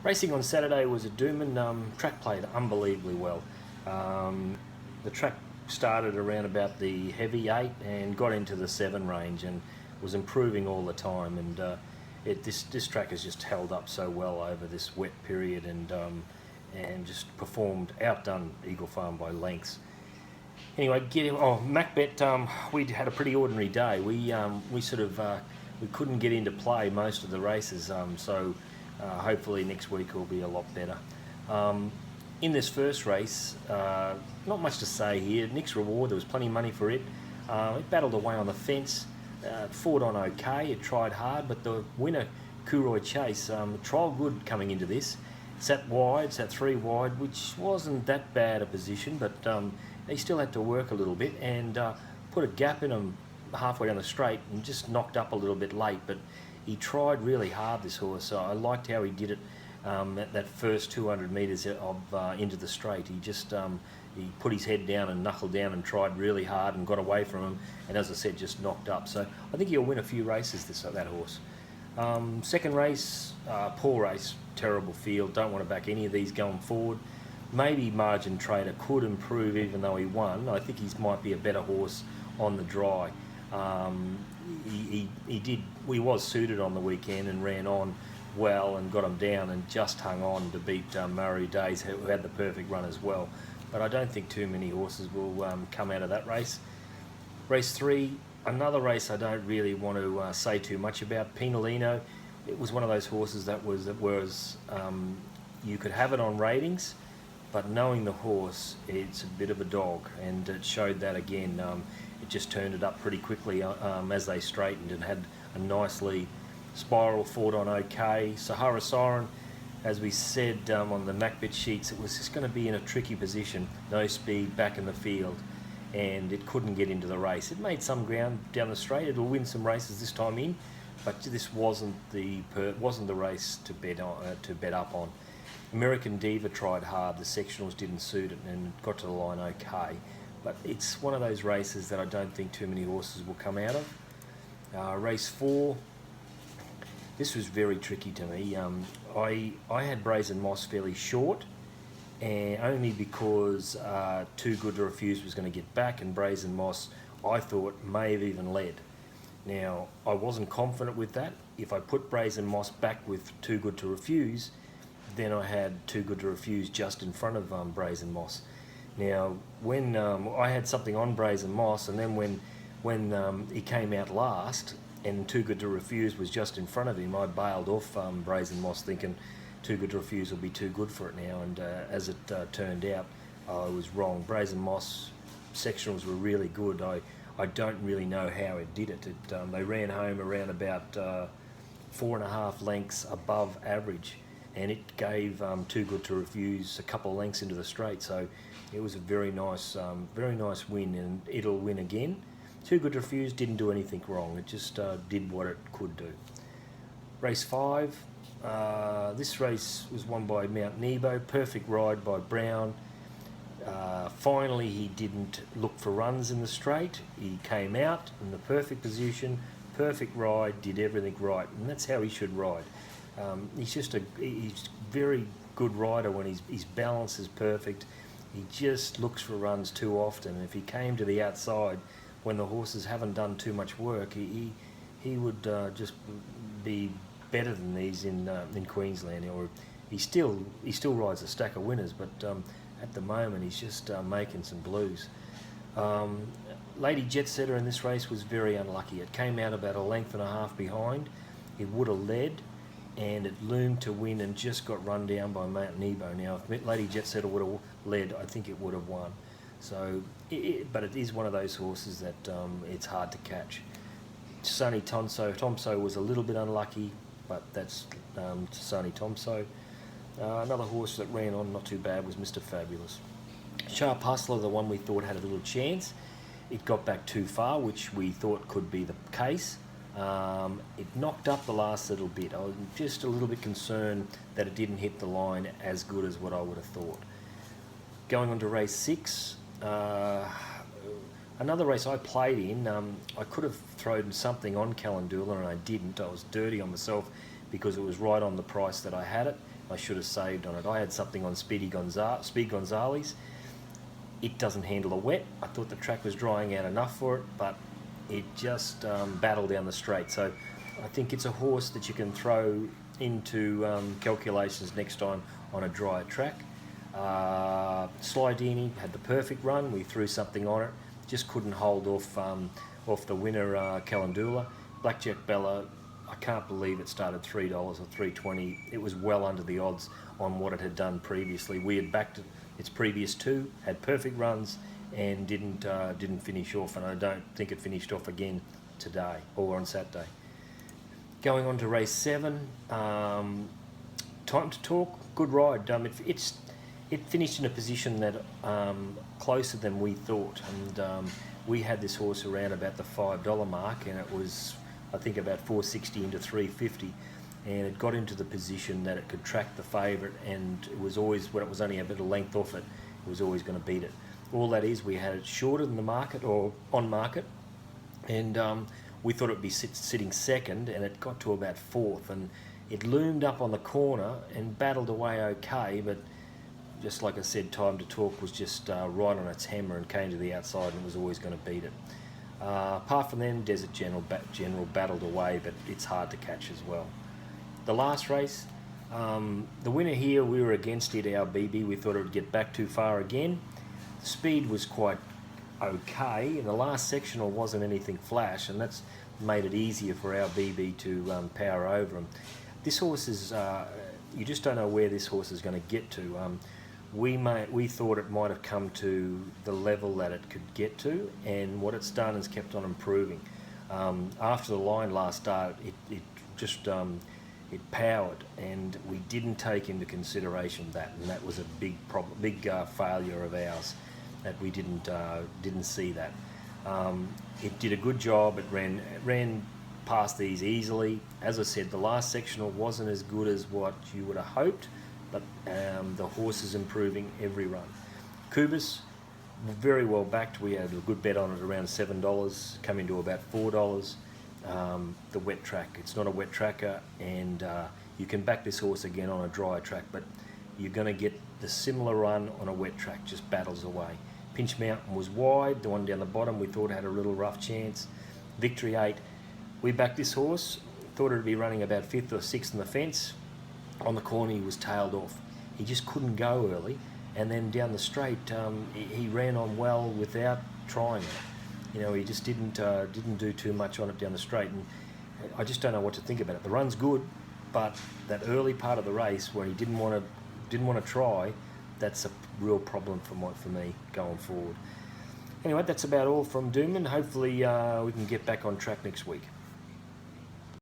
Racing on Saturday was a Doomben. Track played unbelievably well. The track started around about the heavy 8 and got into the 7 range and was improving all the time. And this track has just held up so well over this wet period and just performed, outdone Eagle Farm by lengths. Anyway, Macbet. We had a pretty ordinary day. We couldn't get into play most of the races, so hopefully next week will be a lot better. In this first race, not much to say here. Nick's Reward, there was plenty of money for it. It battled away on the fence, fought on okay. It tried hard, but the winner, Cooroy Chase, trialled good coming into this. Sat 3 wide, which wasn't that bad a position, but he still had to work a little bit and put a gap in him halfway down the straight and just knocked up a little bit late. But he tried really hard, this horse. So I liked how he did it at that first 200 metres into the straight. He put his head down and knuckled down and tried really hard and got away from him. And as I said, just knocked up. So I think he'll win a few races, that horse. Second race, poor race, terrible field. Don't want to back any of these going forward. Maybe Margin Trader could improve even though he won. I think he might be a better horse on the dry. He was suited on the weekend and ran on well and got him down and just hung on to beat Murray Days, who had the perfect run as well. But I don't think too many horses will come out of that race. Race 3, another race I don't really want to say too much about. Pinolino, it was one of those horses that was you could have it on ratings, but knowing the horse, it's a bit of a dog, and it showed that again. It just turned it up pretty quickly as they straightened and had a nice lead. Spiral fought on okay. Sahara Siren, as we said on the Macbet sheets, it was just going to be in a tricky position, no speed back in the field, and it couldn't get into the race. It made some ground down the straight. It'll win some races this time in, but this wasn't the race to bet up on. American Diva tried hard. The sectionals didn't suit it and got to the line okay. But it's one of those races that I don't think too many horses will come out of. Race 4, this was very tricky to me. I had Brazen Moss fairly short, and only because Too Good to Refuse was going to get back, and Brazen Moss, I thought, may have even led. Now, I wasn't confident with that. If I put Brazen Moss back with Too Good to Refuse, then I had Too Good to Refuse just in front of Brazen Moss. Now, when I had something on Brazen Moss, and then when he came out last and Too Good to Refuse was just in front of him, I bailed off Brazen Moss thinking Too Good to Refuse will be too good for it now, and as it turned out, I was wrong. Brazen Moss sectionals were really good. I don't really know how it did it. They ran home around about 4.5 lengths above average, and it gave Too Good to Refuse a couple of lengths into the straight. So it was a very nice win, and it'll win again. Too Good to Refuse didn't do anything wrong. It just did what it could do. Race 5. This race was won by Mount Nebo. Perfect ride by Brown. Finally, he didn't look for runs in the straight. He came out in the perfect position, perfect ride, did everything right, and that's how he should ride. He's very good rider when his balance is perfect. He just looks for runs too often. If he came to the outside when the horses haven't done too much work, he would just be better than these in Queensland. Or he still rides a stack of winners, but at the moment he's just making some blues. Lady Jet Setter in this race was very unlucky. It came out about 1.5 lengths behind. It would have led, and it loomed to win and just got run down by Mount Nebo. Now, if Lady Jet Setter would have led, I think it would have won. So, but it is one of those horses that it's hard to catch. Sonny Tomso was a little bit unlucky, but that's Sonny Tomso. Another horse that ran on not too bad was Mr. Fabulous. Sharp Hustler, the one we thought had a little chance. It got back too far, which we thought could be the case. It knocked up the last little bit. I was just a little bit concerned that it didn't hit the line as good as what I would have thought. Going on to race 6, another race I played in. I could have thrown something on Calendula and I didn't. I was dirty on myself because it was right on the price that I had it. I should have saved on it. I had something on Speed Gonzales. It doesn't handle the wet. I thought the track was drying out enough for it, but it just battled down the straight. So I think it's a horse that you can throw into calculations next time on a drier track. Slidini had the perfect run. We threw something on it, just couldn't hold off the winner, Calendula. Blackjack Bella, I can't believe it started $3 or $3.20. It was well under the odds on what it had done previously. We had backed it, its previous two, had perfect runs, and didn't finish off. And I don't think it finished off again today or on Saturday. Going on to race 7, Time to Talk. Good ride. It finished in a position that closer than we thought, and we had this horse around about the $5 mark, and it was, I think, about $4.60 into $3.50, and it got into the position that it could track the favourite, and it was always, when it was only a bit of length off it, it was always going to beat it. All that is, we had it shorter than the market or on market, and we thought it would be sitting second, and it got to about 4th, and it loomed up on the corner and battled away okay, but just like I said, Time to Talk was just right on its hammer and came to the outside and was always going to beat it. Apart from them, Desert General battled away, but it's hard to catch as well. The last race, the winner here, we were against it, our BB. We thought it would get back too far again. The speed was quite okay, and the last sectional wasn't anything flash, and that's made it easier for our BB to power over him. This horse is, you just don't know where this horse is going to get to. We thought it might have come to the level that it could get to, and what it's done is kept on improving. After the line last start, it just it powered, and we didn't take into consideration that, and that was a big problem, failure of ours, that we didn't see that. It did a good job. It ran past these easily. As I said, the last sectional wasn't as good as what you would have hoped, but the horse is improving every run. Kubis, very well backed. We had a good bet on it around $7, coming to about $4. The wet track, it's not a wet tracker, and you can back this horse again on a drier track, but you're going to get the similar run on a wet track, just battles away. Pinch Mountain was wide. The one down the bottom we thought had a little rough chance. Victory 8, we backed this horse, thought it would be running about 5th or 6th in the fence. On the corner, he was tailed off. He just couldn't go early, and then down the straight, he ran on well without trying it. You know, he just didn't do too much on it down the straight, and I just don't know what to think about it. The run's good, but that early part of the race where he didn't want to try, that's a real problem for me going forward. Anyway, that's about all from Doomben. Hopefully we can get back on track next week.